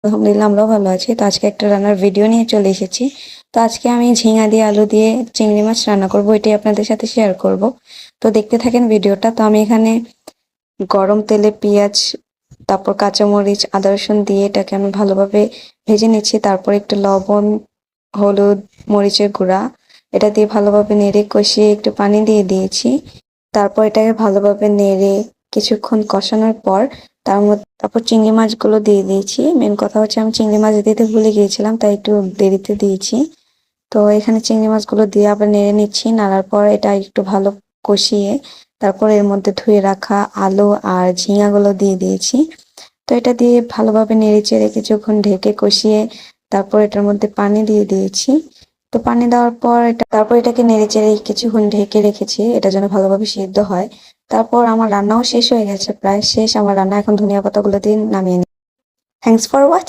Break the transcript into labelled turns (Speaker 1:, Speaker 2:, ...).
Speaker 1: আলহামদুলিল্লাহ আমরাও ভালো আছি। তো আজকে একটা রান্নার ভিডিও নিয়ে চলে এসেছি। তো আজকে আমি ঝিঙা দিয়ে আলু দিয়ে চিংড়ি মাছ রান্না করব, এটাই আপনাদের সাথে শেয়ার করব। তো দেখতে থাকেন ভিডিওটা। তো আমি এখানে গরম তেলে পেঁয়াজ, তারপর কাঁচামরিচ, আদা রসুন দিয়ে এটাকে আমি ভালোভাবে ভেজে নিচ্ছি। তারপর একটু লবণ, হলুদ, মরিচের গুঁড়া এটা দিয়ে ভালোভাবে নেড়ে কষিয়ে একটু পানি দিয়ে দিয়েছি। তারপর এটাকে ভালোভাবে নেড়ে কিছুক্ষণ কষানোর পর তারপর চিংড়ি মাছগুলো দিয়ে দিয়েছি। মেন কথা হচ্ছে আমি চিংড়ি মাছ দিতে ভুলে গিয়েছিলাম, তাই একটু দেরিতে দিয়েছি। তো এখানে চিংড়ি মাছগুলো দিয়ে আবার নেড়ে নিচ্ছি। নাড়ার পর এটা একটু ভালো কষিয়ে তারপর এর মধ্যে ধুয়ে রাখা আলু আর ঝিঙাগুলো দিয়ে দিয়েছি। তো এটা দিয়ে ভালোভাবে নেড়ে চেড়ে কিছুক্ষণ ঢেকে কষিয়ে তারপর এটার মধ্যে পানি দিয়ে দিয়েছি। তো পানি দেওয়ার পর তারপর এটাকে নেড়ে চেড়ে কিছুক্ষণ ঢেকে রেখেছি, এটা যেন ভালোভাবে সিদ্ধ হয়। তারপর আমার রান্নাও শেষ হয়ে গেছে, প্রায় শেষ আমার রান্না। এখন ধনিয়া পাতাগুলো দিয়ে নামিয়ে নিই। Thanks for watching.